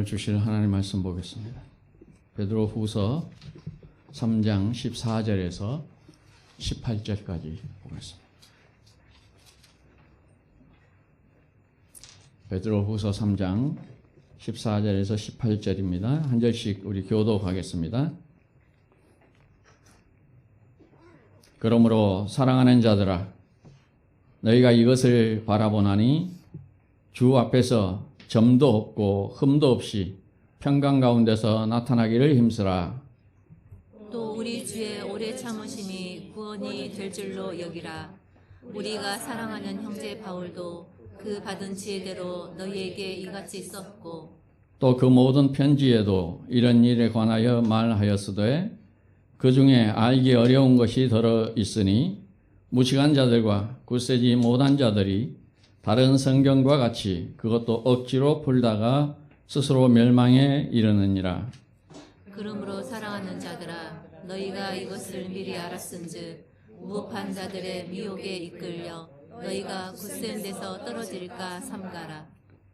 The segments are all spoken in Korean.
주실 하나님 말씀 보겠습니다. 베드로후서 3장 14절에서 18절까지 보겠습니다. 베드로후서 3장 14절에서 18절입니다. 한 절씩 우리 교독하겠습니다. 그러므로 사랑하는 자들아, 너희가 이것을 바라보나니 주 앞에서 점도 없고 흠도 없이 평강 가운데서 나타나기를 힘쓰라. 또 우리 주의 오래 참으심이 구원이 될 줄로 여기라. 우리가 사랑하는 형제 바울도 그 받은 지혜대로 너희에게 이같이 썼고, 또 그 모든 편지에도 이런 일에 관하여 말하였으되 그 중에 알기 어려운 것이 들어 있으니 무식한 자들과 굳세지 못한 자들이 다른 성경과 같이 그것도 억지로 풀다가 스스로 멸망에 이르느니라. 그러므로 사랑하는 자들아, 너희가 이것을 미리 알았은즉 무법한 자들의 미혹에 이끌려 너희가 굳센 데서 떨어질까 삼가라.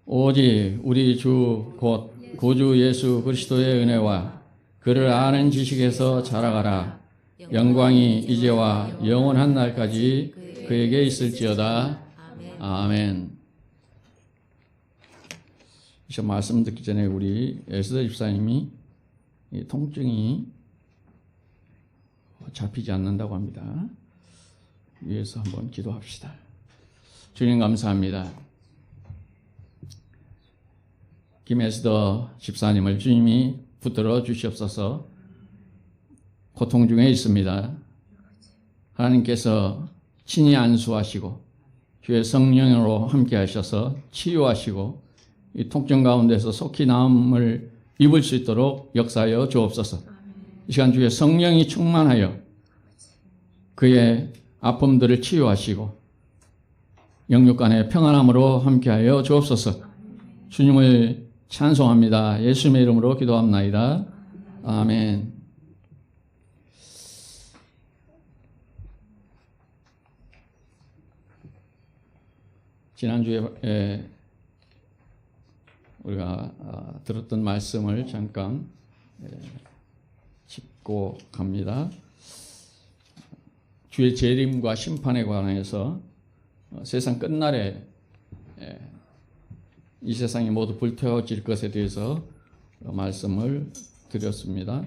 오직 우리 주 곧 구주 예수 그리스도의 은혜와 그를 아는 지식에서 자라가라. 영광이 이제와 영원한 날까지 그에게 있을지어다. 아멘. 이 말씀 듣기 전에 우리 에스더 집사님이 이 통증이 잡히지 않는다고 합니다. 위에서 한번 기도합시다. 주님 감사합니다. 김에스더 집사님을 주님이 붙들어 주시옵소서. 고통 중에 있습니다. 하나님께서 친히 안수하시고 주의 성령으로 함께 하셔서 치유하시고 이 통증 가운데서 속히 나음을 입을 수 있도록 역사하여 주옵소서. 이 시간 주의 성령이 충만하여 그의 아픔들을 치유하시고 영육 간의 평안함으로 함께하여 주옵소서. 주님을 찬송합니다. 예수님의 이름으로 기도합나이다. 아멘. 지난주에 우리가 들었던 말씀을 잠깐 짚고 갑니다. 주의 재림과 심판에 관해서 세상 끝날에 이 세상이 모두 불태워질 것에 대해서 말씀을 드렸습니다.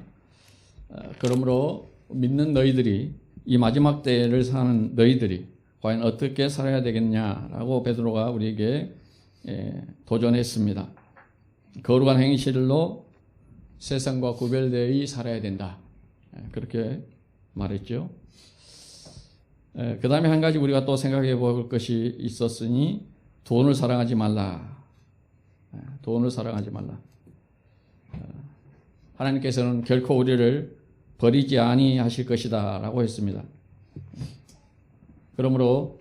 그러므로 믿는 너희들이 이 마지막 때를 사는 너희들이 과연 어떻게 살아야 되겠냐라고 베드로가 우리에게 도전했습니다. 거룩한 행실로 세상과 구별되어 살아야 된다. 그렇게 말했죠. 그 다음에 한 가지 우리가 또 생각해 볼 것이 있었으니 돈을 사랑하지 말라. 돈을 사랑하지 말라. 하나님께서는 결코 우리를 버리지 아니하실 것이다 라고 했습니다. 그러므로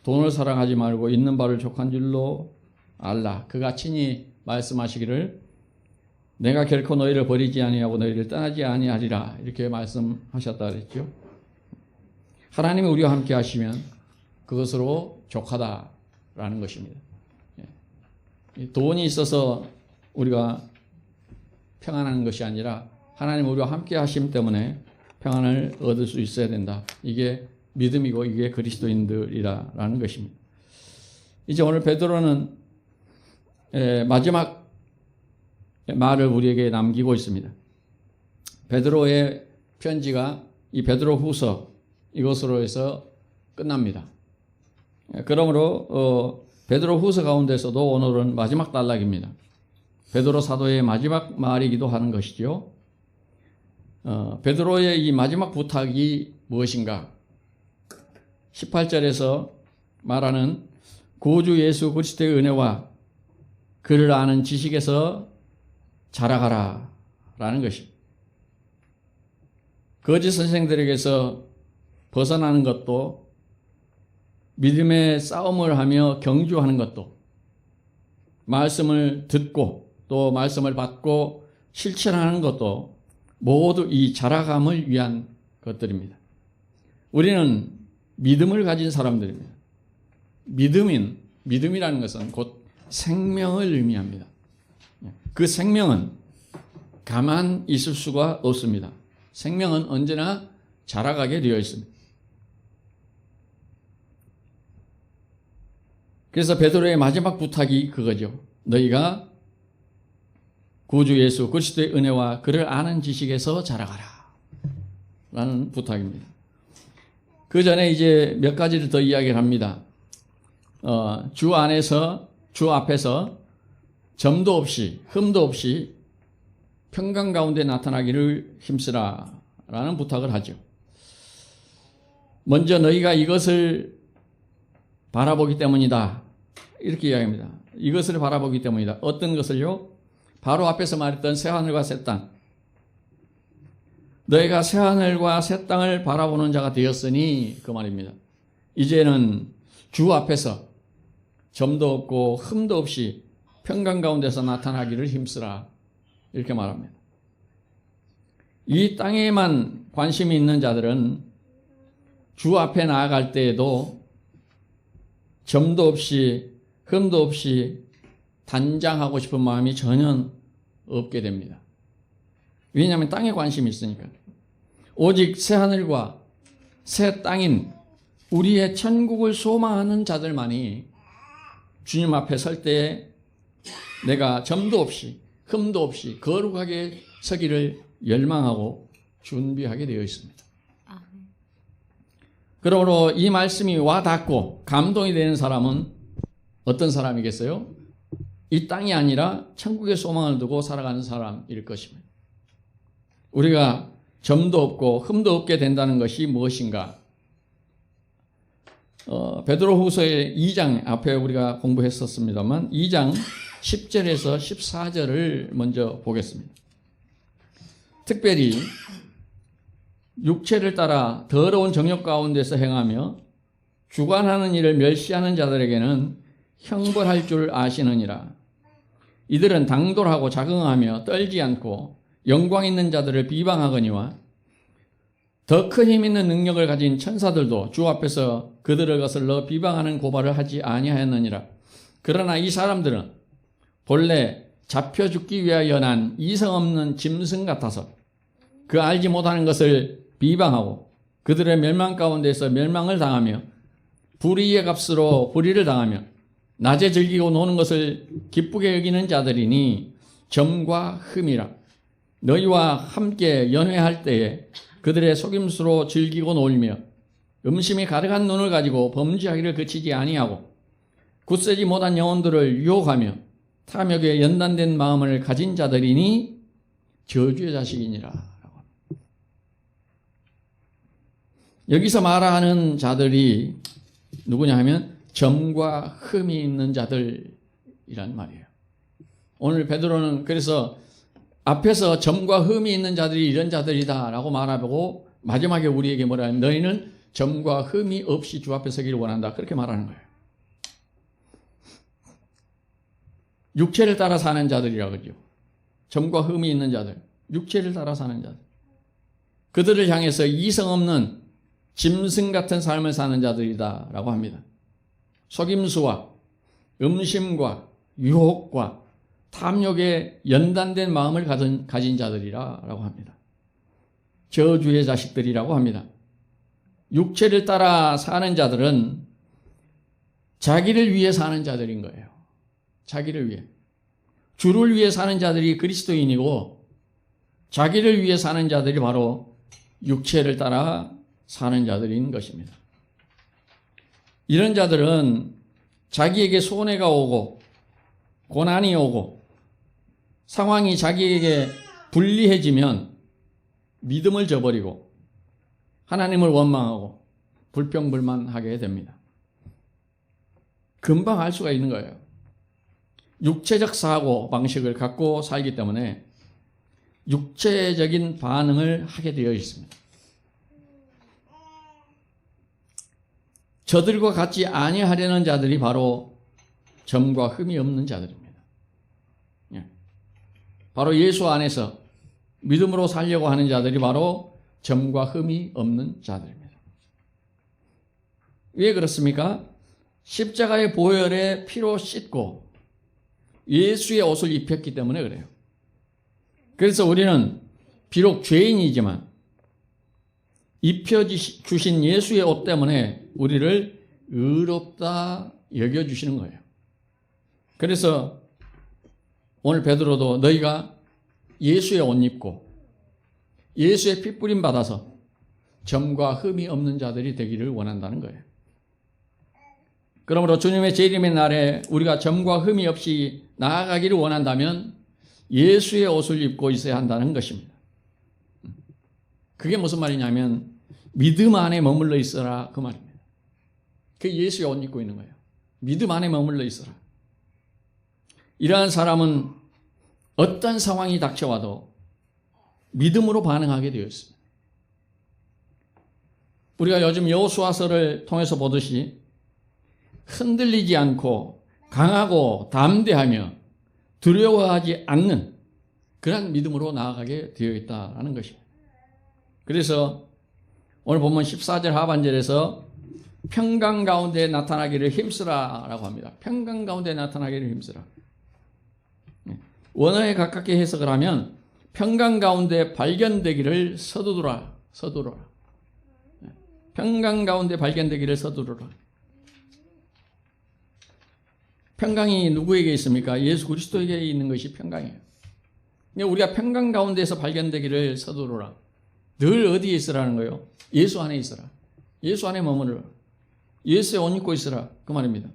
돈을 사랑하지 말고 있는 바를 족한 줄로 알라. 그가 친히 말씀하시기를 내가 결코 너희를 버리지 아니하고 너희를 떠나지 아니하리라 이렇게 말씀하셨다 그랬죠. 하나님이 우리와 함께 하시면 그것으로 족하다라는 것입니다. 돈이 있어서 우리가 평안한 것이 아니라 하나님 우리와 함께 하심 때문에 평안을 얻을 수 있어야 된다. 이게 믿음이고 이게 그리스도인들이라는 것입니다. 이제 오늘 베드로는 마지막 말을 우리에게 남기고 있습니다. 베드로의 편지가 이 베드로후서 이것으로 해서 끝납니다. 그러므로 베드로후서 가운데서도 오늘은 마지막 단락입니다. 베드로 사도의 마지막 말이기도 하는 것이죠. 베드로의 이 마지막 부탁이 무엇인가? 18절에서 말하는 구주 예수 그리스도의 은혜와 그를 아는 지식에서 자라가라 라는 것입니다. 거짓 선생들에게서 벗어나는 것도 믿음의 싸움을 하며 경주하는 것도 말씀을 듣고 또 말씀을 받고 실천하는 것도 모두 이 자라감을 위한 것들입니다. 우리는 믿음을 가진 사람들입니다. 믿음이라는 것은 곧 생명을 의미합니다. 그 생명은 가만 있을 수가 없습니다. 생명은 언제나 자라가게 되어 있습니다. 그래서 베드로의 마지막 부탁이 그거죠. 너희가 구주 예수 그리스도의 은혜와 그를 아는 지식에서 자라가라 라는 부탁입니다. 그 전에 이제 몇 가지를 더 이야기를 합니다. 주 안에서, 주 앞에서 점도 없이 흠도 없이 평강 가운데 나타나기를 힘쓰라 라는 부탁을 하죠. 먼저 너희가 이것을 바라보기 때문이다 이렇게 이야기합니다. 이것을 바라보기 때문이다. 어떤 것을요? 바로 앞에서 말했던 새하늘과 새 땅. 너희가 새하늘과 새 땅을 바라보는 자가 되었으니 그 말입니다. 이제는 주 앞에서 점도 없고 흠도 없이 평강 가운데서 나타나기를 힘쓰라 이렇게 말합니다. 이 땅에만 관심이 있는 자들은 주 앞에 나아갈 때에도 점도 없이 흠도 없이 단장하고 싶은 마음이 전혀 없게 됩니다. 왜냐하면 땅에 관심이 있으니까. 오직 새하늘과 새 땅인 우리의 천국을 소망하는 자들만이 주님 앞에 설 때에 내가 점도 없이 흠도 없이 거룩하게 서기를 열망하고 준비하게 되어 있습니다. 그러므로 이 말씀이 와닿고 감동이 되는 사람은 어떤 사람이겠어요? 이 땅이 아니라 천국의 소망을 두고 살아가는 사람일 것입니다. 우리가 점도 없고 흠도 없게 된다는 것이 무엇인가? 베드로후서의 2장 앞에 우리가 공부했었습니다만 2장 10절에서 14절을 먼저 보겠습니다. 특별히 육체를 따라 더러운 정욕 가운데서 행하며 주관하는 일을 멸시하는 자들에게는 형벌할 줄 아시느니라. 이들은 당돌하고 자긍하며 떨지 않고 영광 있는 자들을 비방하거니와 더 큰 힘 있는 능력을 가진 천사들도 주 앞에서 그들을 거슬러 비방하는 고발을 하지 아니하였느니라. 그러나 이 사람들은 본래 잡혀 죽기 위하여 난 이성 없는 짐승 같아서 그 알지 못하는 것을 비방하고 그들의 멸망 가운데서 멸망을 당하며 불의의 값으로 불의를 당하며 낮에 즐기고 노는 것을 기쁘게 여기는 자들이니 점과 흠이라. 너희와 함께 연회할 때에 그들의 속임수로 즐기고 놀며 음심이 가득한 눈을 가지고 범죄하기를 그치지 아니하고 굳세지 못한 영혼들을 유혹하며 탐욕에 연단된 마음을 가진 자들이니 저주의 자식이니라. 여기서 말하는 자들이 누구냐 하면 점과 흠이 있는 자들이란 말이에요. 오늘 베드로는 그래서 앞에서 점과 흠이 있는 자들이 이런 자들이다 라고 말하고 마지막에 우리에게 뭐라 하면 너희는 점과 흠이 없이 주 앞에 서기를 원한다 그렇게 말하는 거예요. 육체를 따라 사는 자들이라고 그러죠. 점과 흠이 있는 자들, 육체를 따라 사는 자들. 그들을 향해서 이성 없는 짐승 같은 삶을 사는 자들이다 라고 합니다. 속임수와 음심과 유혹과 탐욕에 연단된 마음을 가진 자들이라 라고 합니다. 저주의 자식들이라고 합니다. 육체를 따라 사는 자들은 자기를 위해 사는 자들인 거예요. 자기를 위해. 주를 위해 사는 자들이 그리스도인이고 자기를 위해 사는 자들이 바로 육체를 따라 사는 자들인 것입니다. 이런 자들은 자기에게 손해가 오고 고난이 오고 상황이 자기에게 불리해지면 믿음을 저버리고 하나님을 원망하고 불평불만하게 됩니다. 금방 알 수가 있는 거예요. 육체적 사고 방식을 갖고 살기 때문에 육체적인 반응을 하게 되어 있습니다. 저들과 같이 아니하려는 자들이 바로 점과 흠이 없는 자들입니다. 바로 예수 안에서 믿음으로 살려고 하는 자들이 바로 점과 흠이 없는 자들입니다. 왜 그렇습니까? 십자가의 보혈에 피로 씻고 예수의 옷을 입혔기 때문에 그래요. 그래서 우리는 비록 죄인이지만 입혀주신 예수의 옷 때문에 우리를 의롭다 여겨주시는 거예요. 그래서 오늘 베드로도 너희가 예수의 옷 입고 예수의 핏부림 받아서 점과 흠이 없는 자들이 되기를 원한다는 거예요. 그러므로 주님의 재림의 날에 우리가 점과 흠이 없이 나아가기를 원한다면 예수의 옷을 입고 있어야 한다는 것입니다. 그게 무슨 말이냐면 믿음 안에 머물러 있어라 그 말입니다. 그 예수의 옷 입고 있는 거예요. 믿음 안에 머물러 있어라. 이러한 사람은 어떤 상황이 닥쳐와도 믿음으로 반응하게 되어 있습니다. 우리가 요즘 여호수아서를 통해서 보듯이 흔들리지 않고 강하고 담대하며 두려워하지 않는 그런 믿음으로 나아가게 되어 있다는 것입니다. 그래서 오늘 본문 14절 하반절에서 평강 가운데 나타나기를 힘쓰라라고 합니다. 평강 가운데 나타나기를 힘쓰라. 원어에 가깝게 해석을 하면 평강 가운데 발견되기를 서두르라. 평강 가운데 발견되기를 서두르라. 평강이 누구에게 있습니까? 예수 그리스도에게 있는 것이 평강이에요. 우리가 평강 가운데서 발견되기를 서두르라. 늘 어디에 있으라는 거예요? 예수 안에 있어라. 예수 안에 머무르라. 예수의 옷 입고 있으라. 그 말입니다.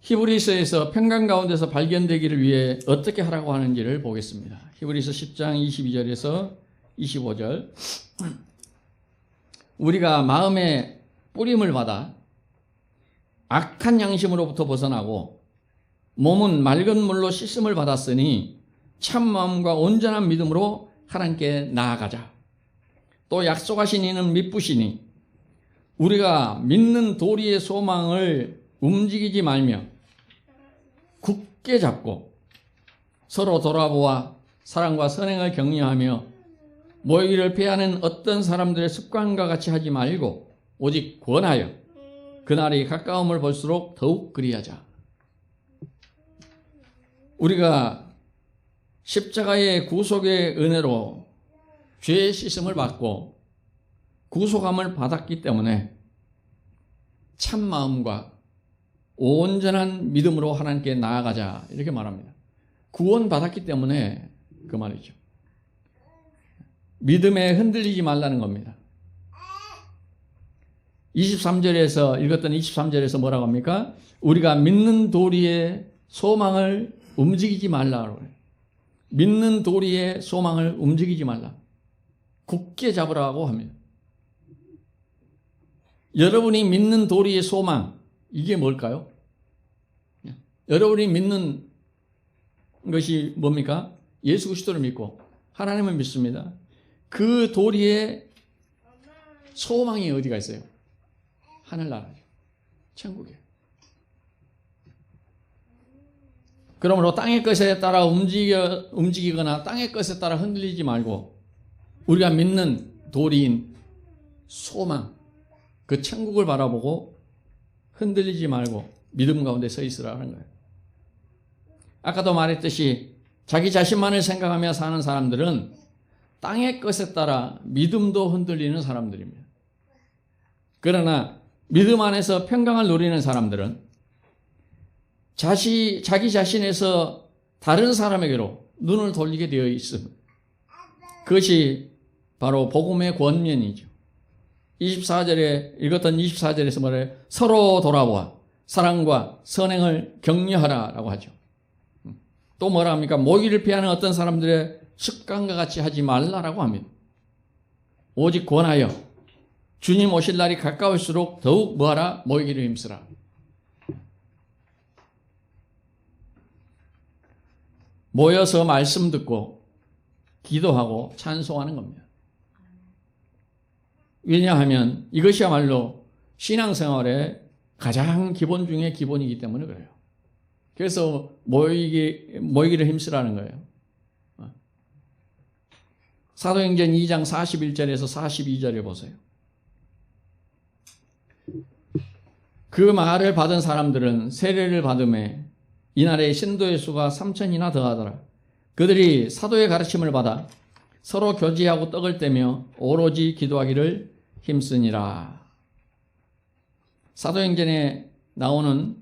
히브리서에서 평강 가운데서 발견되기를 위해 어떻게 하라고 하는지를 보겠습니다. 히브리서 10장 22절에서 25절. 우리가 마음의 뿌림을 받아 악한 양심으로부터 벗어나고 몸은 맑은 물로 씻음을 받았으니 참 마음과 온전한 믿음으로 하나님께 나아가자. 또 약속하신 이는 미쁘시니 우리가 믿는 도리의 소망을 움직이지 말며 굳게 잡고 서로 돌아보아 사랑과 선행을 격려하며 모이기를 피하는 어떤 사람들의 습관과 같이 하지 말고 오직 권하여 그날이 가까움을 볼수록 더욱 그리하자. 우리가 십자가의 구속의 은혜로 죄의 씻음을 받고 구속함을 받았기 때문에 참 마음과 온전한 믿음으로 하나님께 나아가자 이렇게 말합니다. 구원 받았기 때문에 그 말이죠. 믿음에 흔들리지 말라는 겁니다. 23절에서 읽었던 23절에서 뭐라고 합니까? 우리가 믿는 도리의 소망을 움직이지 말라고 해요. 믿는 도리의 소망을 움직이지 말라. 굳게 잡으라고 합니다. 여러분이 믿는 도리의 소망, 이게 뭘까요? 여러분이 믿는 것이 뭡니까? 예수 그리스도를 믿고 하나님을 믿습니다. 그 도리의 소망이 어디가 있어요? 하늘나라죠. 천국이에요. 그러므로 땅의 것에 따라 움직이거나 땅의 것에 따라 흔들리지 말고 우리가 믿는 도리인 소망, 그 천국을 바라보고 흔들리지 말고 믿음 가운데 서 있으라는 거예요. 아까도 말했듯이 자기 자신만을 생각하며 사는 사람들은 땅의 것에 따라 믿음도 흔들리는 사람들입니다. 그러나 믿음 안에서 평강을 누리는 사람들은 자기 자신에서 다른 사람에게로 눈을 돌리게 되어 있습니다. 그것이 바로 복음의 권면이죠. 24절에 읽었던 24절에서 뭐래요? 서로 돌아보아 사랑과 선행을 격려하라 라고 하죠. 또 뭐라 합니까? 모이기를 피하는 어떤 사람들의 습관과 같이 하지 말라라고 합니다. 오직 권하여 주님 오실 날이 가까울수록 더욱 뭐하라? 모이기를 힘쓰라. 모여서 말씀 듣고 기도하고 찬송하는 겁니다. 왜냐하면 이것이야말로 신앙생활의 가장 기본 중에 기본이기 때문에 그래요. 그래서 모이기를 힘쓰라는 거예요. 사도행전 2장 41절에서 42절에 보세요. 그 말을 받은 사람들은 세례를 받음에 이날에 신도의 수가 3,000이나 더하더라. 그들이 사도의 가르침을 받아 서로 교제하고 떡을 떼며 오로지 기도하기를 힘쓰니라. 사도행전에 나오는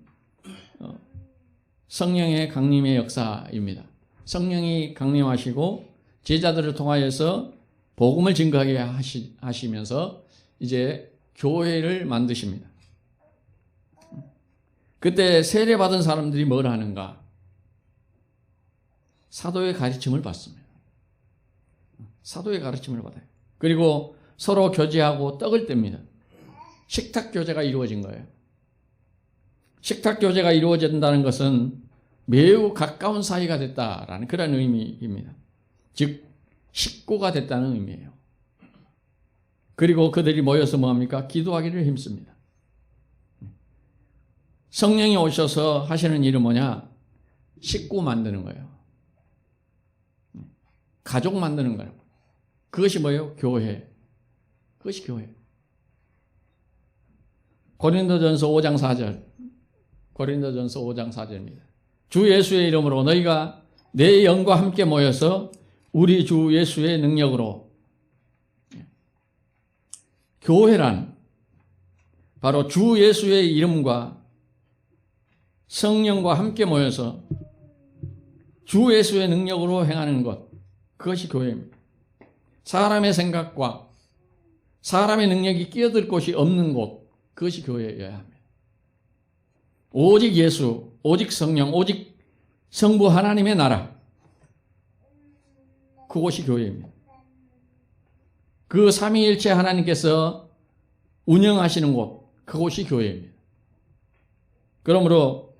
성령의 강림의 역사입니다. 성령이 강림하시고 제자들을 통하여서 복음을 증거하게 하시면서 이제 교회를 만드십니다. 그때 세례받은 사람들이 뭘 하는가? 사도의 가르침을 받습니다. 사도의 가르침을 받아요. 그리고 서로 교제하고 떡을 뗍니다. 식탁 교제가 이루어진 거예요. 식탁 교제가 이루어진다는 것은 매우 가까운 사이가 됐다라는 그런 의미입니다. 즉 식구가 됐다는 의미예요. 그리고 그들이 모여서 뭐합니까? 기도하기를 힘씁니다. 성령이 오셔서 하시는 일은 뭐냐? 식구 만드는 거예요. 가족 만드는 거예요. 그것이 뭐예요? 교회. 그것이 교회. 고린도전서 5장 4절. 고린도전서 5장 4절입니다. 주 예수의 이름으로 너희가 내 영과 함께 모여서 우리 주 예수의 능력으로. 교회란 바로 주 예수의 이름과 성령과 함께 모여서 주 예수의 능력으로 행하는 것, 그것이 교회입니다. 사람의 생각과 사람의 능력이 끼어들 곳이 없는 곳, 그것이 교회여야 합니다. 오직 예수, 오직 성령, 오직 성부 하나님의 나라, 그곳이 교회입니다. 그 삼위일체 하나님께서 운영하시는 곳, 그곳이 교회입니다. 그러므로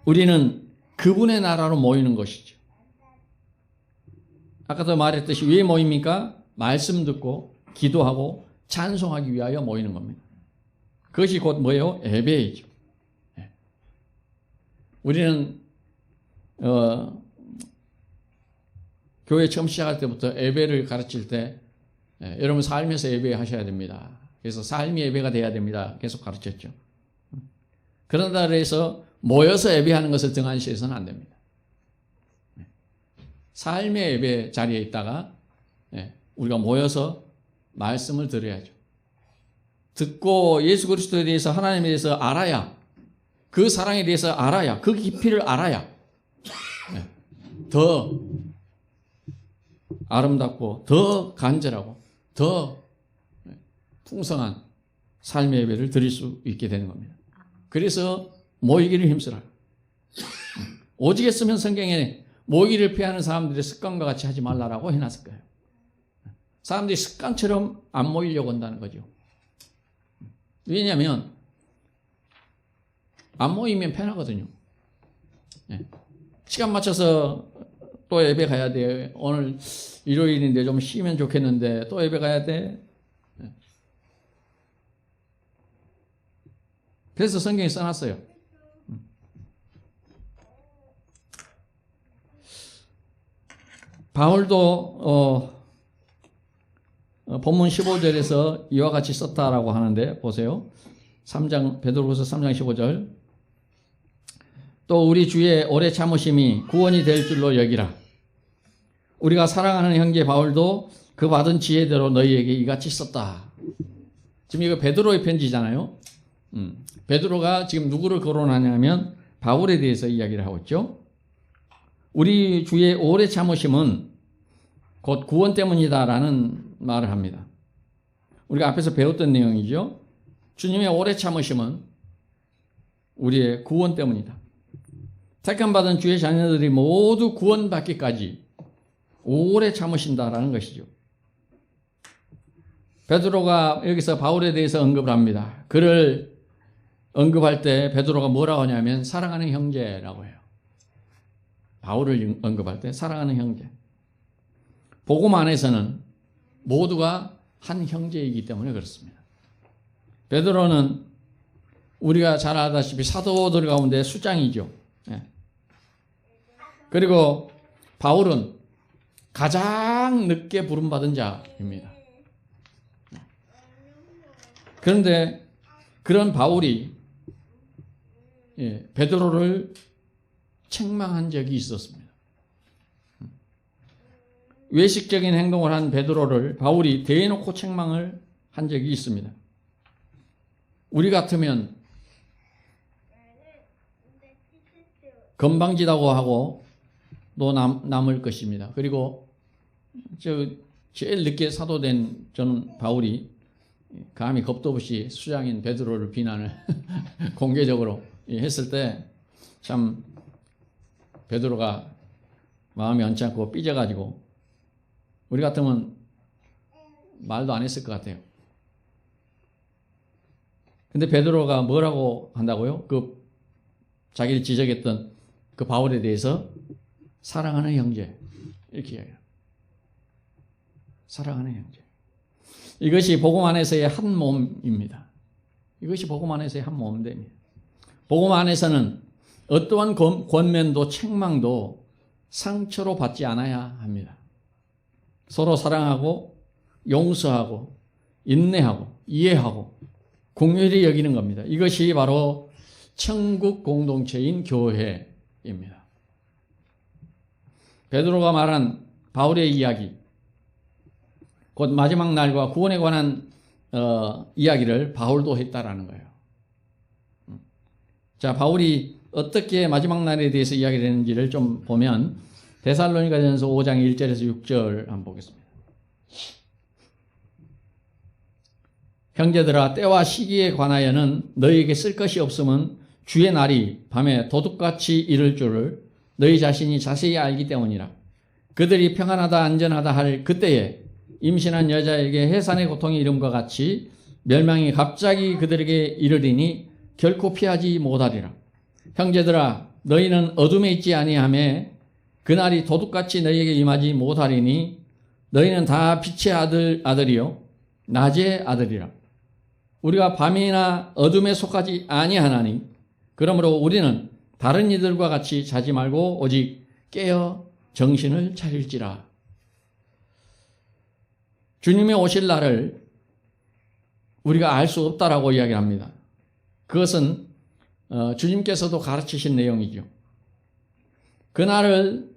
우리는 그분의 나라로 모이는 것이죠. 아까도 말했듯이 왜 모입니까? 말씀 듣고 기도하고 찬송하기 위하여 모이는 겁니다. 그것이 곧 뭐예요? 예배이죠. 우리는 교회 처음 시작할 때부터 예배를 가르칠 때 여러분 삶에서 예배하셔야 됩니다. 그래서 삶이 예배가 돼야 됩니다. 계속 가르쳤죠. 그런다 그래서 모여서 예배하는 것을 등한시해서는 안 됩니다. 삶의 예배 자리에 있다가 우리가 모여서 말씀을 들어야죠. 듣고 예수 그리스도에 대해서 하나님에 대해서 알아야, 그 사랑에 대해서 알아야, 그 깊이를 알아야 더 아름답고 더 간절하고 더 풍성한 삶의 예배를 드릴 수 있게 되는 겁니다. 그래서 모이기를 힘쓰라. 오직 했으면 성경에 모이기를 피하는 사람들의 습관과 같이 하지 말라라고 해놨을 거예요. 사람들이 습관처럼 안 모이려고 한다는 거죠. 왜냐하면 안 모이면 편하거든요. 시간 맞춰서 또 예배 가야 돼. 오늘 일요일인데 좀 쉬면 좋겠는데 또 예배 가야 돼. 그래서 성경에 써놨어요. 바울도 본문 15절에서 이와 같이 썼다라고 하는데 보세요. 3장 베드로후서 3장 15절. 또 우리 주의 오래 참으심이 구원이 될 줄로 여기라. 우리가 사랑하는 형제 바울도 그 받은 지혜대로 너희에게 이같이 썼다. 지금 이거 베드로의 편지잖아요. 베드로가 지금 누구를 거론하냐면 바울에 대해서 이야기를 하고 있죠. 우리 주의 오래 참으심은 곧 구원 때문이다라는 말을 합니다. 우리가 앞에서 배웠던 내용이죠. 주님의 오래 참으심은 우리의 구원 때문이다. 택함받은 주의 자녀들이 모두 구원받기까지 오래 참으신다라는 것이죠. 베드로가 여기서 바울에 대해서 언급을 합니다. 그를 언급할 때 베드로가 뭐라고 하냐면 사랑하는 형제라고 해요. 바울을 언급할 때 사랑하는 형제. 복음 안에서는 모두가 한 형제이기 때문에 그렇습니다. 베드로는 우리가 잘 알다시피 사도들 가운데 수장이죠. 그리고 바울은 가장 늦게 부름받은 자입니다. 그런데 그런 바울이 베드로를 책망한 적이 있었습니다. 외식적인 행동을 한 베드로를 바울이 대놓고 책망을 한 적이 있습니다. 우리 같으면 건방지다고 하고 또 남을 것입니다. 그리고 제일 늦게 사도된 저는 바울이 감히 겁도 없이 수장인 베드로를 비난을 공개적으로 했을 때 참 베드로가 마음이 언짢고 삐져가지고 우리 같으면 말도 안 했을 것 같아요. 근데 베드로가 뭐라고 한다고요? 그 자기를 지적했던 그 바울에 대해서 사랑하는 형제 이렇게 해요. 사랑하는 형제. 이것이 복음 안에서의 한 몸입니다. 이것이 복음 안에서의 한 몸입니다. 복음 안에서는 어떠한 권면도 책망도 상처로 받지 않아야 합니다. 서로 사랑하고 용서하고 인내하고 이해하고 공률히 여기는 겁니다. 이것이 바로 천국 공동체인 교회입니다. 베드로가 말한 바울의 이야기, 곧 마지막 날과 구원에 관한 이야기를 바울도 했다라는 거예요. 자, 바울이 어떻게 마지막 날에 대해서 이야기를 했는지를 좀 보면 데살로니가전서 5장 1절에서 6절 한번 보겠습니다. 형제들아, 때와 시기에 관하여는 너희에게 쓸 것이 없음은 주의 날이 밤에 도둑같이 이를 줄을 너희 자신이 자세히 알기 때문이라. 그들이 평안하다 안전하다 할 그때에 임신한 여자에게 해산의 고통이 이름과 같이 멸망이 갑자기 그들에게 이르리니 결코 피하지 못하리라. 형제들아, 너희는 어둠에 있지 아니하며 그날이 도둑같이 너희에게 임하지 못하리니 너희는 다 빛의 아들이요 낮의 아들이라. 우리가 밤이나 어둠에 속하지 아니하나니 그러므로 우리는 다른 이들과 같이 자지 말고 오직 깨어 정신을 차릴지라. 주님의 오실 날을 우리가 알 수 없다라고 이야기합니다. 그것은 주님께서도 가르치신 내용이죠. 그날을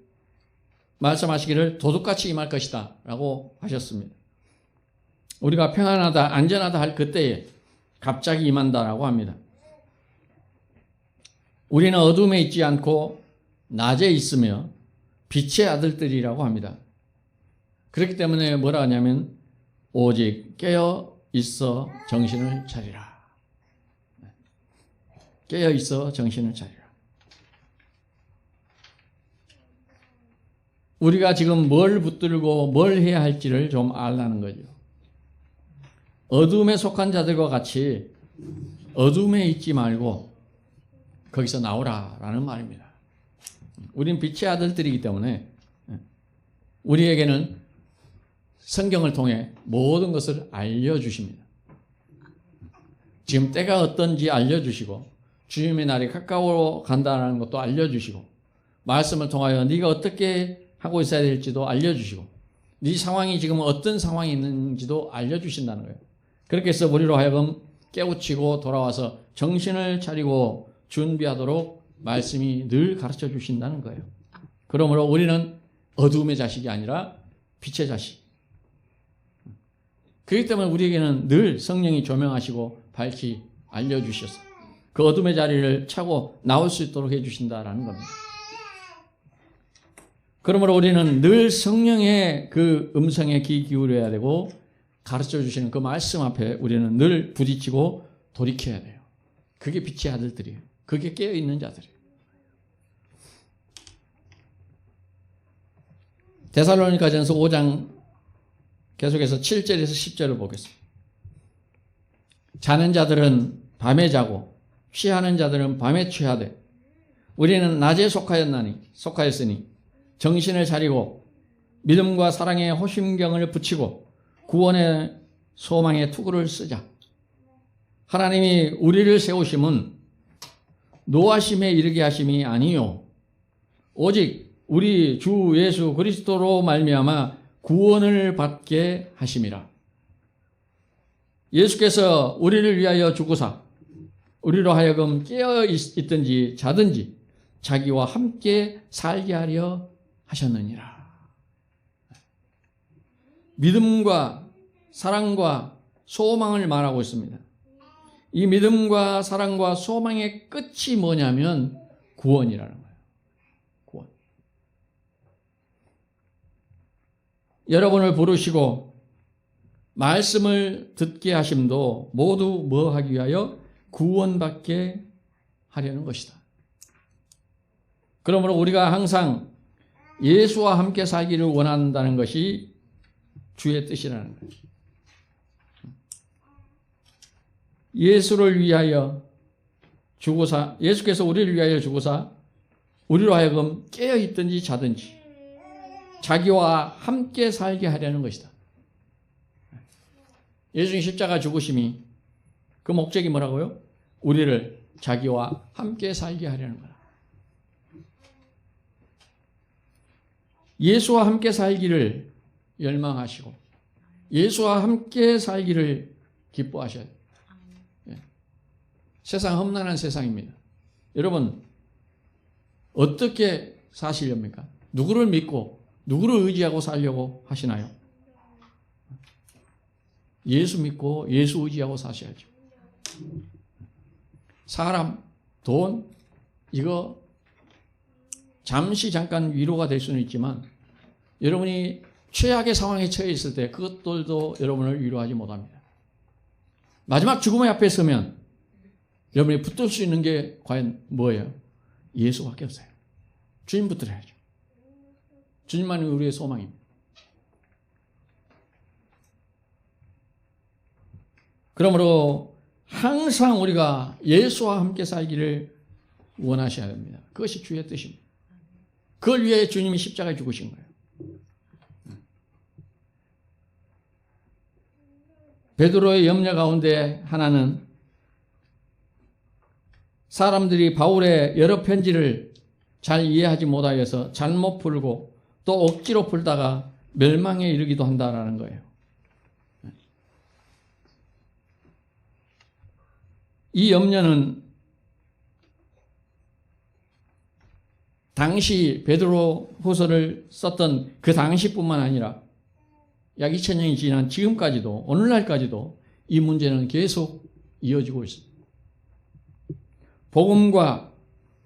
말씀하시기를 도둑같이 임할 것이다 라고 하셨습니다. 우리가 평안하다 안전하다 할 그때에 갑자기 임한다라고 합니다. 우리는 어둠에 있지 않고 낮에 있으며 빛의 아들들이라고 합니다. 그렇기 때문에 뭐라 하냐면 오직 깨어 있어 정신을 차리라. 깨어 있어 정신을 차리라. 우리가 지금 뭘 붙들고 뭘 해야 할지를 좀 알라는 거죠. 어둠에 속한 자들과 같이 어둠에 있지 말고 거기서 나오라라는 말입니다. 우린 빛의 아들들이기 때문에 우리에게는 성경을 통해 모든 것을 알려주십니다. 지금 때가 어떤지 알려주시고 주님의 날이 가까워 간다는 것도 알려주시고 말씀을 통하여 네가 어떻게 하고 있어야 될지도 알려주시고 네 상황이 지금 어떤 상황이 있는지도 알려주신다는 거예요. 그렇게 해서 우리로 하여금 깨우치고 돌아와서 정신을 차리고 준비하도록 말씀이 늘 가르쳐 주신다는 거예요. 그러므로 우리는 어둠의 자식이 아니라 빛의 자식. 그렇기 때문에 우리에게는 늘 성령이 조명하시고 밝히 알려주셔서 그 어둠의 자리를 차고 나올 수 있도록 해주신다라는 겁니다. 그러므로 우리는 늘 성령의 그 음성에 귀 기울여야 되고 가르쳐 주시는 그 말씀 앞에 우리는 늘 부딪히고 돌이켜야 돼요. 그게 빛의 아들들이에요. 그게 깨어있는 자들이에요. 데살로니가전서 5장 계속해서 7절에서 10절을 보겠습니다. 자는 자들은 밤에 자고 취하는 자들은 밤에 취하되 우리는 낮에 속하였으니 정신을 차리고 믿음과 사랑의 호심경을 붙이고 구원의 소망의 투구를 쓰자. 하나님이 우리를 세우심은 노하심에 이르게 하심이 아니요 오직 우리 주 예수 그리스도로 말미암아 구원을 받게 하심이라. 예수께서 우리를 위하여 죽으사 우리로 하여금 깨어 있든지 자든지 자기와 함께 살게 하려 하셨느니라. 믿음과 사랑과 소망을 말하고 있습니다. 이 믿음과 사랑과 소망의 끝이 뭐냐면 구원이라는 거예요. 구원. 여러분을 부르시고 말씀을 듣게 하심도 모두 뭐 하기 위하여 구원받게 하려는 것이다. 그러므로 우리가 항상 예수와 함께 살기를 원한다는 것이 주의 뜻이라는 거예요. 예수를 위하여 주고사, 예수께서 우리를 위하여 주고사 우리로 하여금 깨어 있든지 자든지 자기와 함께 살게 하려는 것이다. 예수님 십자가 죽으심이 그 목적이 뭐라고요? 우리를 자기와 함께 살게 하려는 거다. 예수와 함께 살기를 열망하시고 예수와 함께 살기를 기뻐하셔야 돼요. 세상 험난한 세상입니다. 여러분 어떻게 사시렵니까? 누구를 믿고 누구를 의지하고 살려고 하시나요? 예수 믿고 예수 의지하고 사셔야죠. 사람, 돈 이거 잠시 잠깐 위로가 될 수는 있지만 여러분이 최악의 상황에 처해 있을 때 그것들도 여러분을 위로하지 못합니다. 마지막 죽음의 앞에 서면 여러분이 붙들 수 있는 게 과연 뭐예요? 예수밖에 없어요. 주님 붙들어야죠. 주님만이 우리의 소망입니다. 그러므로 항상 우리가 예수와 함께 살기를 원하셔야 됩니다. 그것이 주의 뜻입니다. 그걸 위해 주님이 십자가에 죽으신 거예요. 베드로의 염려 가운데 하나는 사람들이 바울의 여러 편지를 잘 이해하지 못하여서 잘못 풀고 또 억지로 풀다가 멸망에 이르기도 한다라는 거예요. 이 염려는 당시 베드로 후서를 썼던 그 당시뿐만 아니라 약 2000년이 지난 지금까지도 오늘날까지도 이 문제는 계속 이어지고 있습니다. 복음과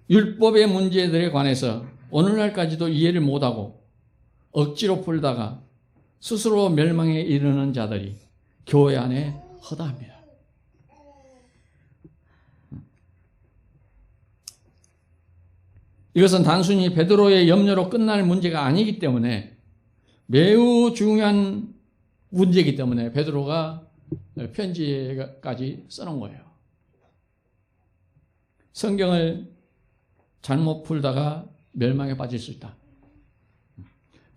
율법의 문제들에 관해서 오늘날까지도 이해를 못하고 억지로 풀다가 스스로 멸망에 이르는 자들이 교회 안에 허다합니다. 이것은 단순히 베드로의 염려로 끝날 문제가 아니기 때문에 매우 중요한 문제이기 때문에 베드로가 편지까지 써놓은 거예요. 성경을 잘못 풀다가 멸망에 빠질 수 있다.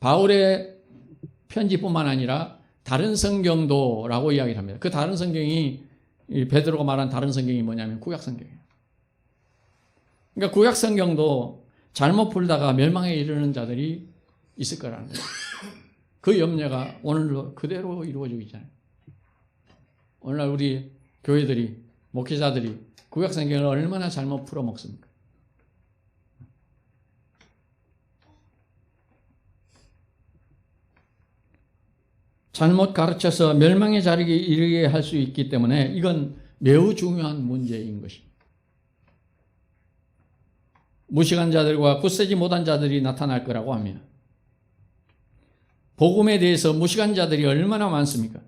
바울의 편지뿐만 아니라 다른 성경도라고 이야기를 합니다. 그 다른 성경이 베드로가 말한 다른 성경이 뭐냐면 구약 성경이에요. 그러니까 구약 성경도 잘못 풀다가 멸망에 이르는 자들이 있을 거라는 거예요. 그 염려가 오늘도 그대로 이루어지고 있잖아요. 오늘날 우리 교회들이 목회자들이 구약 성경을 얼마나 잘못 풀어먹습니까? 잘못 가르쳐서 멸망의 자리에 이르게 할 수 있기 때문에 이건 매우 중요한 문제인 것입니다. 무식한 자들과 굳세지 못한 자들이 나타날 거라고 합니다. 복음에 대해서 무식한 자들이 얼마나 많습니까?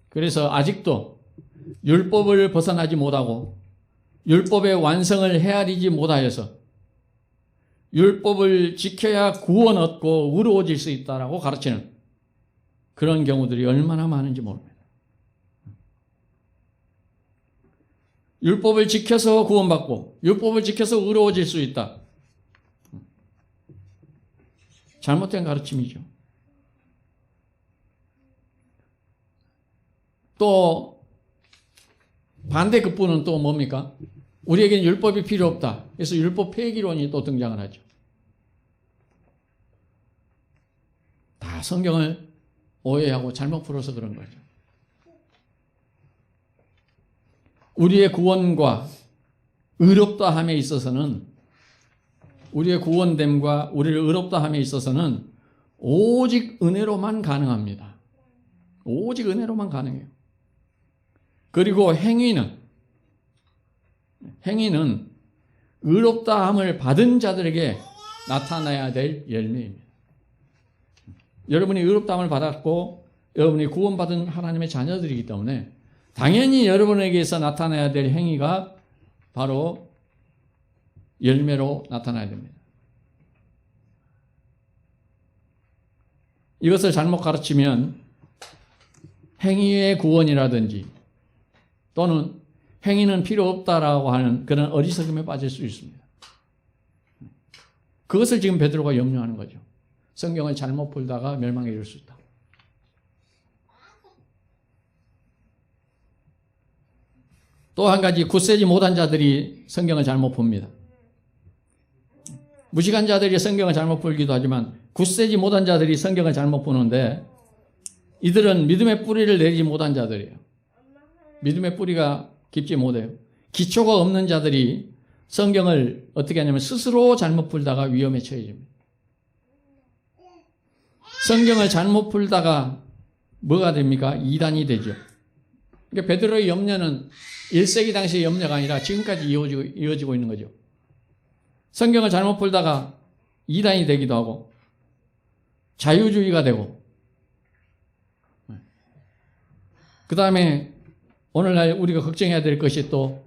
그래서 아직도 율법을 벗어나지 못하고 율법의 완성을 헤아리지 못하여서 율법을 지켜야 구원 얻고 의로워질 수 있다라고 가르치는 그런 경우들이 얼마나 많은지 모릅니다. 율법을 지켜서 구원받고 율법을 지켜서 의로워질 수 있다. 잘못된 가르침이죠. 또 반대급부는 또 뭡니까? 우리에게는 율법이 필요 없다. 그래서 율법 폐기론이 또 등장을 하죠. 다 성경을 오해하고 잘못 풀어서 그런 거죠. 우리의 구원과 의롭다 함에 있어서는, 우리의 구원됨과 우리를 의롭다 함에 있어서는 오직 은혜로만 가능합니다. 오직 은혜로만 가능해요. 그리고 행위는 의롭다 함을 받은 자들에게 나타나야 될 열매입니다. 여러분이 의롭다 함을 받았고 여러분이 구원받은 하나님의 자녀들이기 때문에 당연히 여러분에게서 나타나야 될 행위가 바로 열매로 나타나야 됩니다. 이것을 잘못 가르치면 행위의 구원이라든지 또는 행위는 필요 없다라고 하는 그런 어리석음에 빠질 수 있습니다. 그것을 지금 베드로가 염려하는 거죠. 성경을 잘못 풀다가 멸망에 이를 수 있다. 또 한 가지, 굳세지 못한 자들이 성경을 잘못 봅니다. 무식한 자들이 성경을 잘못 풀기도 하지만 굳세지 못한 자들이 성경을 잘못 보는데 이들은 믿음의 뿌리를 내리지 못한 자들이에요. 믿음의 뿌리가 깊지 못해요. 기초가 없는 자들이 성경을 어떻게 하냐면 스스로 잘못 풀다가 위험에 처해집니다. 성경을 잘못 풀다가 뭐가 됩니까? 이단이 되죠. 그러니까 베드로의 염려는 1세기 당시의 염려가 아니라 지금까지 이어지고 있는 거죠. 성경을 잘못 풀다가 이단이 되기도 하고 자유주의가 되고, 그 다음에 오늘날 우리가 걱정해야 될 것이 또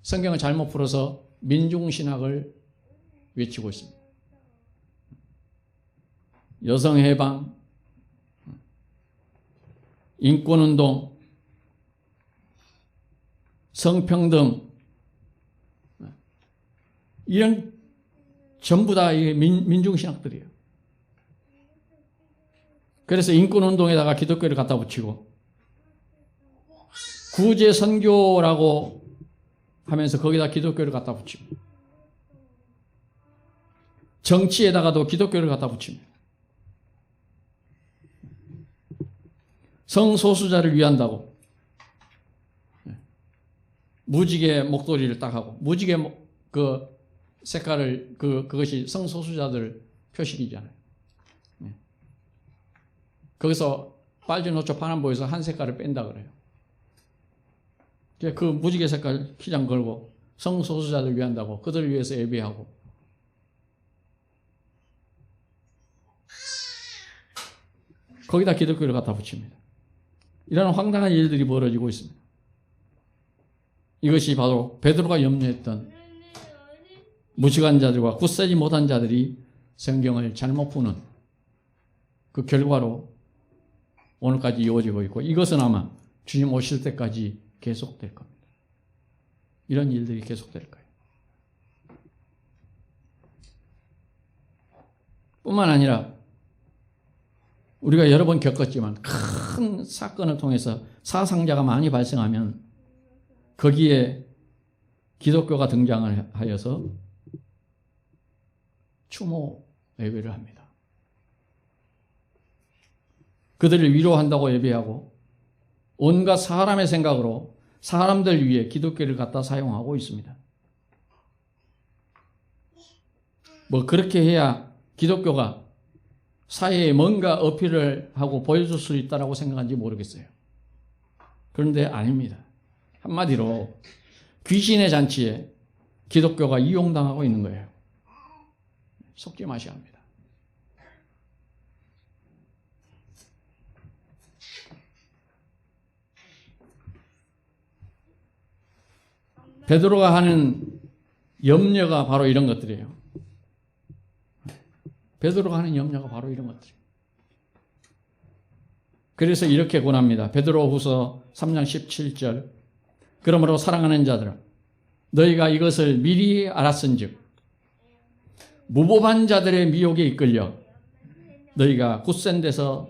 성경을 잘못 풀어서 민중신학을 외치고 있습니다. 여성해방, 인권운동, 성평등, 이런 전부 다 민중신학들이에요. 그래서 인권운동에다가 기독교를 갖다 붙이고 구제선교라고 하면서 거기다 기독교를 갖다 붙이고 정치에다가도 기독교를 갖다 붙입니다. 성소수자를 위한다고 무지개 목도리를 딱 하고, 무지개 그 색깔을 그것이 성소수자들 표식이잖아요. 거기서 빨주 노초 파남보에서 한 색깔을 뺀다 그래요. 그 무지개 색깔 키장 걸고 성소수자들 위한다고 그들을 위해서 예배하고, 거기다 기독교를 갖다 붙입니다. 이런 황당한 일들이 벌어지고 있습니다. 이것이 바로 베드로가 염려했던 무식한 자들과 굳세지 못한 자들이 성경을 잘못 푸는 그 결과로 오늘까지 이어지고 있고, 이것은 아마 주님 오실 때까지 계속될 겁니다. 이런 일들이 계속될 거예요. 뿐만 아니라 우리가 여러 번 겪었지만 큰 사건을 통해서 사상자가 많이 발생하면 거기에 기독교가 등장을 하여서 추모 예배를 합니다. 그들을 위로한다고 예배하고 온갖 사람의 생각으로 사람들 위해 기독교를 갖다 사용하고 있습니다. 뭐 그렇게 해야 기독교가 사회에 뭔가 어필을 하고 보여줄 수 있다고 생각하는지 모르겠어요. 그런데 아닙니다. 한마디로 귀신의 잔치에 기독교가 이용당하고 있는 거예요. 속지 마셔야 합니다. 베드로가 하는 염려가 바로 이런 것들이에요. 베드로가 하는 염려가 바로 이런 것들이에요. 그래서 이렇게 권합니다. 베드로후서 3장 17절. 그러므로 사랑하는 자들아, 너희가 이것을 미리 알았은즉 무법한 자들의 미혹에 이끌려 너희가 굳센 데서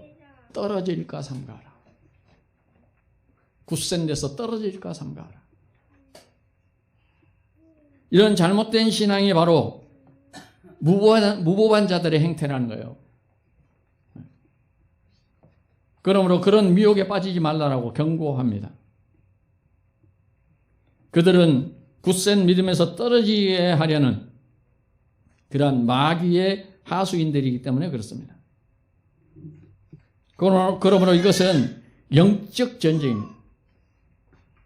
떨어질까 삼가하라. 굳센 데서 떨어질까 삼가하라. 이런 잘못된 신앙이 바로 무법한 자들의 행태라는 거예요. 그러므로 그런 미혹에 빠지지 말라라고 경고합니다. 그들은 굳센 믿음에서 떨어지게 하려는 그러한 마귀의 하수인들이기 때문에 그렇습니다. 그러므로 이것은 영적 전쟁입니다.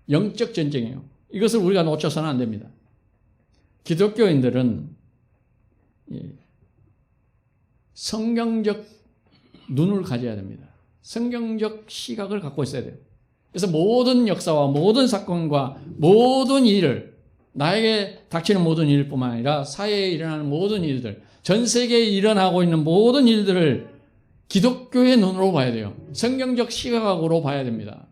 영적 전쟁이에요. 이것을 우리가 놓쳐서는 안 됩니다. 기독교인들은 성경적 눈을 가져야 됩니다. 성경적 시각을 갖고 있어야 돼요. 그래서 모든 역사와 모든 사건과 모든 일을, 나에게 닥치는 모든 일뿐만 아니라 사회에 일어나는 모든 일들, 전 세계에 일어나고 있는 모든 일들을 기독교의 눈으로 봐야 돼요. 성경적 시각으로 봐야 됩니다.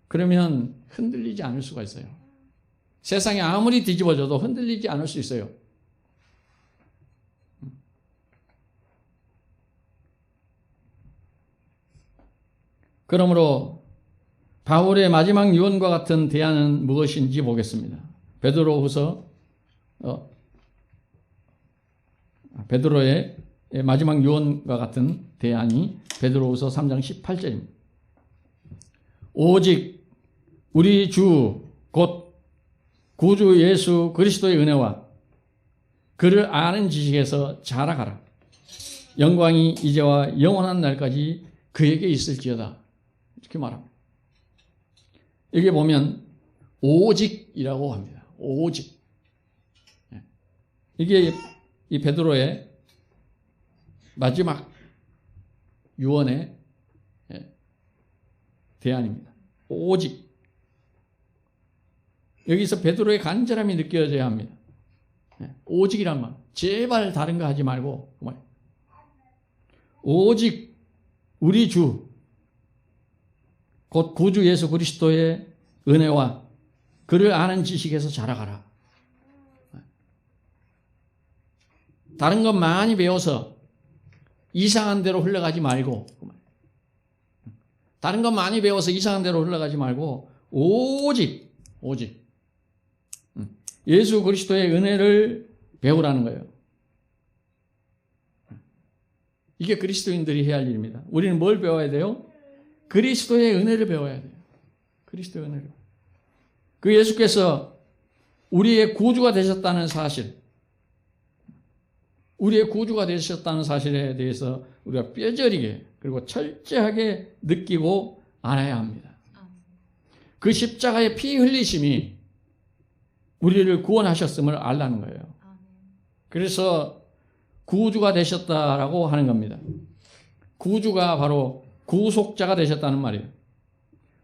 그러면 흔들리지 않을 수가 있어요. 세상이 아무리 뒤집어져도 흔들리지 않을 수 있어요. 그러므로 바울의 마지막 유언과 같은 대안은 무엇인지 보겠습니다. 베드로의 마지막 유언과 같은 대안이 베드로후서 3장 18절입니다. 오직 우리 주 곧 구주 예수 그리스도의 은혜와 그를 아는 지식에서 자라가라. 영광이 이제와 영원한 날까지 그에게 있을지어다. 이렇게 말합니다. 여기 보면 오직이라고 합니다. 오직. 이게 이 베드로의 마지막 유언의 대안입니다. 오직. 여기서 베드로의 간절함이 느껴져야 합니다. 오직이란 말. 제발 다른 거 하지 말고 그 말. 오직 우리 주 곧 구주 예수 그리스도의 은혜와 그를 아는 지식에서 자라가라. 다른 것 많이 배워서 이상한 대로 흘러가지 말고, 다른 것 많이 배워서 이상한 대로 흘러가지 말고 오직 예수 그리스도의 은혜를 배우라는 거예요. 이게 그리스도인들이 해야 할 일입니다. 우리는 뭘 배워야 돼요? 그리스도의 은혜를 배워야 돼요. 그리스도의 은혜를. 그 예수께서 우리의 구주가 되셨다는 사실, 우리의 구주가 되셨다는 사실에 대해서 우리가 뼈저리게 그리고 철저하게 느끼고 알아야 합니다. 그 십자가의 피 흘리심이 우리를 구원하셨음을 알라는 거예요. 그래서 구주가 되셨다라고 하는 겁니다. 구주가 바로 구속자가 되셨다는 말이에요.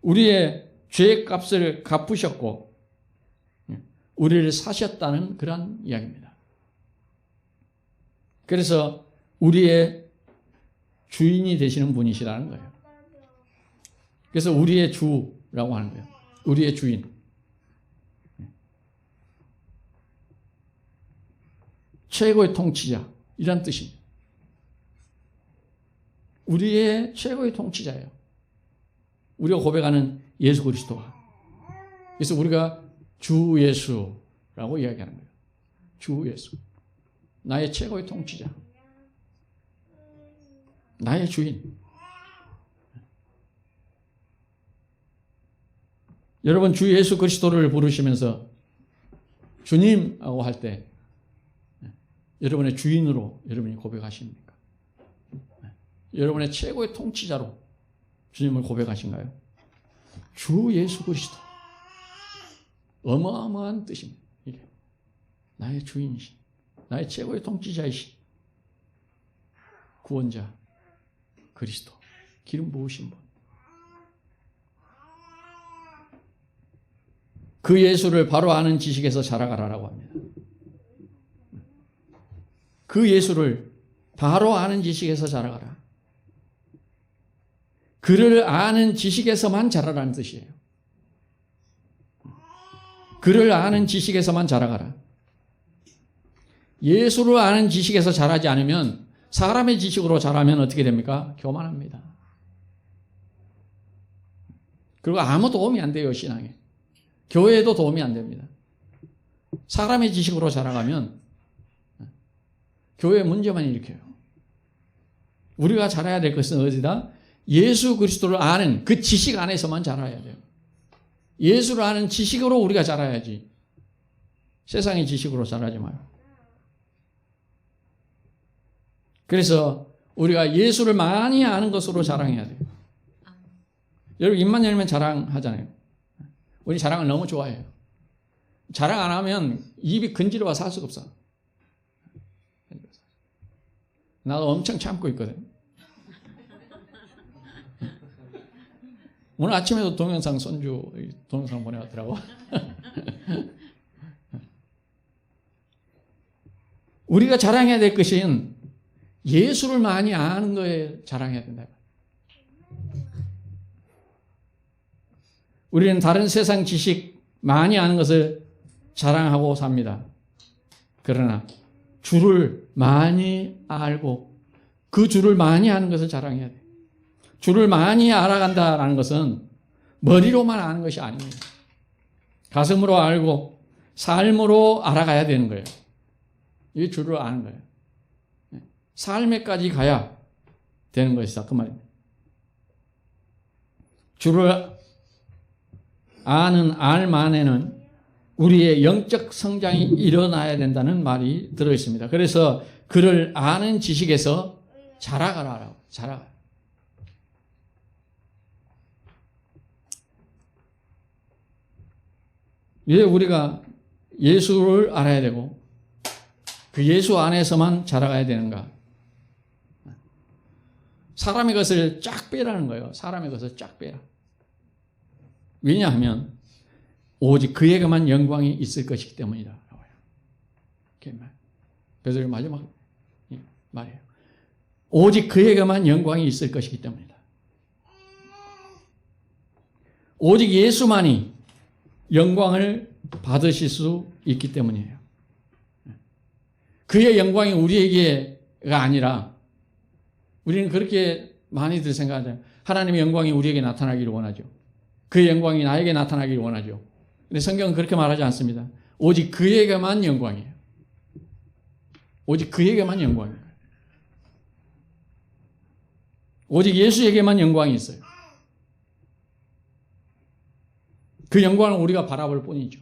우리의 죄값을 갚으셨고 우리를 사셨다는 그런 이야기입니다. 그래서 우리의 주인이 되시는 분이시라는 거예요. 그래서 우리의 주라고 하는 거예요. 우리의 주인. 최고의 통치자 이란 뜻입니다. 우리의 최고의 통치자예요. 우리가 고백하는 예수 그리스도가. 그래서 우리가 주 예수라고 이야기하는 거예요. 주 예수. 나의 최고의 통치자. 나의 주인. 여러분 주 예수 그리스도를 부르시면서 주님하고 할 때 여러분의 주인으로 여러분이 고백하십니까? 여러분의 최고의 통치자로 주님을 고백하신가요? 주 예수 그리스도. 어마어마한 뜻입니다. 이게 나의 주인이신, 나의 최고의 통치자이신 구원자 그리스도, 기름 부으신 분. 그 예수를 바로 아는 지식에서 자라가라라고 합니다. 그 예수를 바로 아는 지식에서 자라가라. 그를 아는 지식에서만 자라라는 뜻이에요. 그를 아는 지식에서만 자라가라. 예수를 아는 지식에서 자라지 않으면 사람의 지식으로 자라면 어떻게 됩니까? 교만합니다. 그리고 아무 도움이 안 돼요, 신앙에. 교회에도 도움이 안 됩니다. 사람의 지식으로 자라가면 교회에 문제만 일으켜요. 우리가 잘해야 될 것은 어디다? 예수 그리스도를 아는 그 지식 안에서만 자라야 돼요. 예수를 아는 지식으로 우리가 자라야지. 세상의 지식으로 자라지 마요. 그래서 우리가 예수를 많이 아는 것으로 자랑해야 돼요. 여러분 입만 열면 자랑하잖아요. 우리 자랑을 너무 좋아해요. 자랑 안 하면 입이 근지러워 살 수가 없어. 나도 엄청 참고 있거든. 오늘 아침에도 동영상 손주 동영상 보내왔더라고. 우리가 자랑해야 될 것은 예수를 많이 아는 거에 자랑해야 된다. 우리는 다른 세상 지식 많이 아는 것을 자랑하고 삽니다. 그러나 주를 많이 알고 그 주를 많이 아는 것을 자랑해야 돼. 주를 많이 알아간다라는 것은 머리로만 아는 것이 아닙니다. 가슴으로 알고 삶으로 알아가야 되는 거예요. 이 주를 아는 거예요. 삶에까지 가야 되는 것이다. 그 말입니다. 주를 아는 알만에는 우리의 영적 성장이 일어나야 된다는 말이 들어있습니다. 그래서 그를 아는 지식에서 자라가라라고. 자라가. 왜 우리가 예수를 알아야 되고 그 예수 안에서만 자라가야 되는가? 사람의 것을 쫙 빼라는 거예요. 사람의 것을 쫙 빼라. 왜냐하면 오직 그에게만 영광이 있을 것이기 때문이다. 베드로 마지막 말이에요. 오직 그에게만 영광이 있을 것이기 때문이다. 오직 예수만이 영광을 받으실 수 있기 때문이에요. 그의 영광이 우리에게가 아니라 우리는 그렇게 많이들 생각하잖아요. 하나님의 영광이 우리에게 나타나기를 원하죠. 그의 영광이 나에게 나타나기를 원하죠. 근데 성경은 그렇게 말하지 않습니다. 오직 그에게만 영광이에요. 오직 그에게만 영광이에요. 오직 예수에게만 영광이 있어요. 그 영광을 우리가 바라볼 뿐이죠.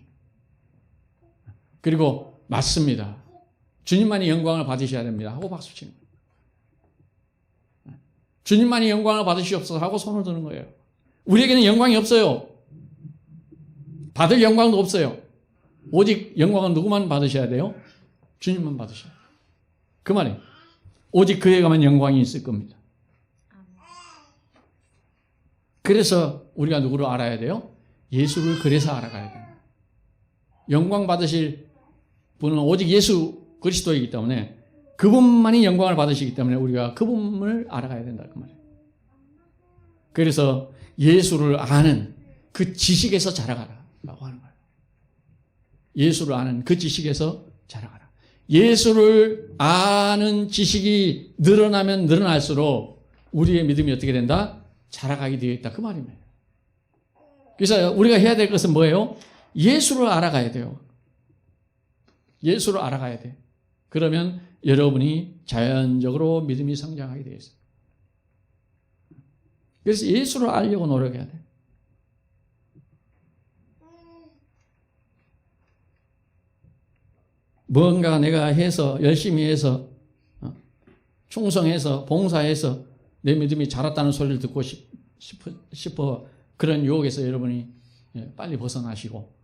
그리고 맞습니다. 주님만이 영광을 받으셔야 됩니다. 하고 박수 치는 거예요. 주님만이 영광을 받으시옵소서 하고 손을 드는 거예요. 우리에게는 영광이 없어요. 받을 영광도 없어요. 오직 영광은 누구만 받으셔야 돼요? 주님만 받으셔야 돼요. 그 말이에요. 오직 그에게만 영광이 있을 겁니다. 그래서 우리가 누구를 알아야 돼요? 예수를 그래서 알아가야 돼요. 영광 받으실 분은 오직 예수 그리스도이기 때문에 그분만이 영광을 받으시기 때문에 우리가 그분을 알아가야 된다. 그 말이에요. 그래서 예수를 아는 그 지식에서 자라가라 라고 하는 거예요. 예수를 아는 그 지식에서 자라가라. 예수를 아는 지식이 늘어나면 늘어날수록 우리의 믿음이 어떻게 된다? 자라가게 되어 있다. 그 말입니다. 그래서 우리가 해야 될 것은 뭐예요? 예수를 알아가야 돼요. 예수를 알아가야 돼. 그러면 여러분이 자연적으로 믿음이 성장하게 되어 있어요. 그래서 예수를 알려고 노력해야 돼. 뭔가 내가 해서 열심히 해서 충성해서 봉사해서 내 믿음이 자랐다는 소리를 듣고 싶어 그런 유혹에서 여러분이 빨리 벗어나시고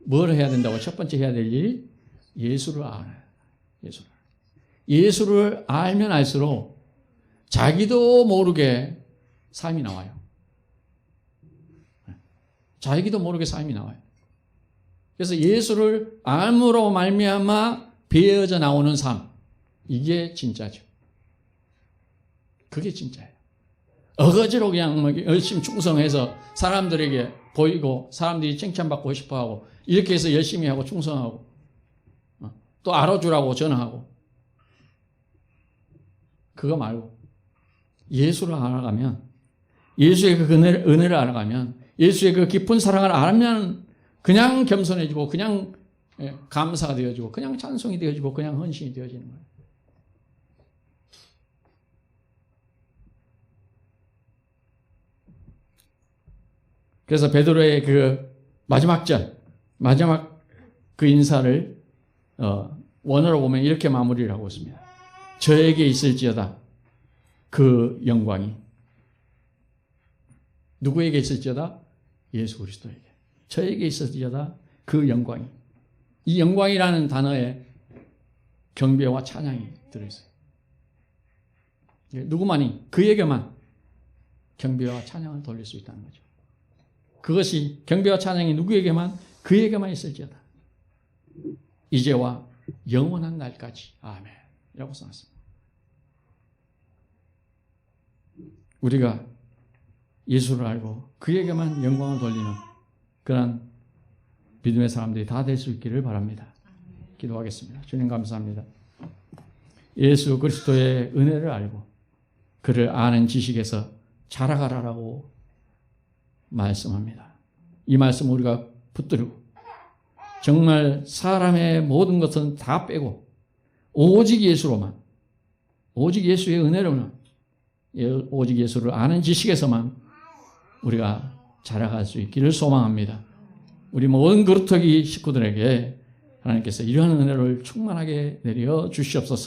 뭘 해야 된다고? 첫 번째 해야 될 일이 예수를 알아요. 예수를 알면 알수록 자기도 모르게 삶이 나와요. 자기도 모르게 삶이 나와요. 그래서 예수를 알므로 말미암아 배어져 나오는 삶, 이게 진짜죠. 그게 진짜예요. 어거지로 그냥 열심히 충성해서 사람들에게 보이고 사람들이 칭찬받고 싶어하고 이렇게 해서 열심히 하고 충성하고 또 알아주라고 전화하고 그거 말고 예수를 알아가면 예수의 그 은혜를 알아가면 예수의 그 깊은 사랑을 알면 그냥 겸손해지고 그냥 감사가 되어지고 그냥 찬송이 되어지고 그냥 헌신이 되어지는 거예요. 그래서 베드로의 그 마지막 그 인사를 원어로 보면 이렇게 마무리를 하고 있습니다. 저에게 있을지어다 그 영광이. 누구에게 있을지어다? 예수 그리스도에게. 저에게 있을지어다 그 영광이. 이 영광이라는 단어에 경배와 찬양이 들어있어요. 누구만이? 그에게만 경배와 찬양을 돌릴 수 있다는 거죠. 그것이 경배와 찬양이 누구에게만? 그에게만 있을지어다. 이제와 영원한 날까지. 아멘. 라고 써놨습니다. 우리가 예수를 알고 그에게만 영광을 돌리는 그런 믿음의 사람들이 다 될 수 있기를 바랍니다. 기도하겠습니다. 주님 감사합니다. 예수 그리스도의 은혜를 알고 그를 아는 지식에서 자라가라라고 말씀합니다. 이 말씀 우리가 붙들고 정말 사람의 모든 것은 다 빼고 오직 예수로만, 오직 예수의 은혜로만, 오직 예수를 아는 지식에서만 우리가 자라갈 수 있기를 소망합니다. 우리 모든 그루터기 식구들에게 하나님께서 이러한 은혜를 충만하게 내려 주시옵소서.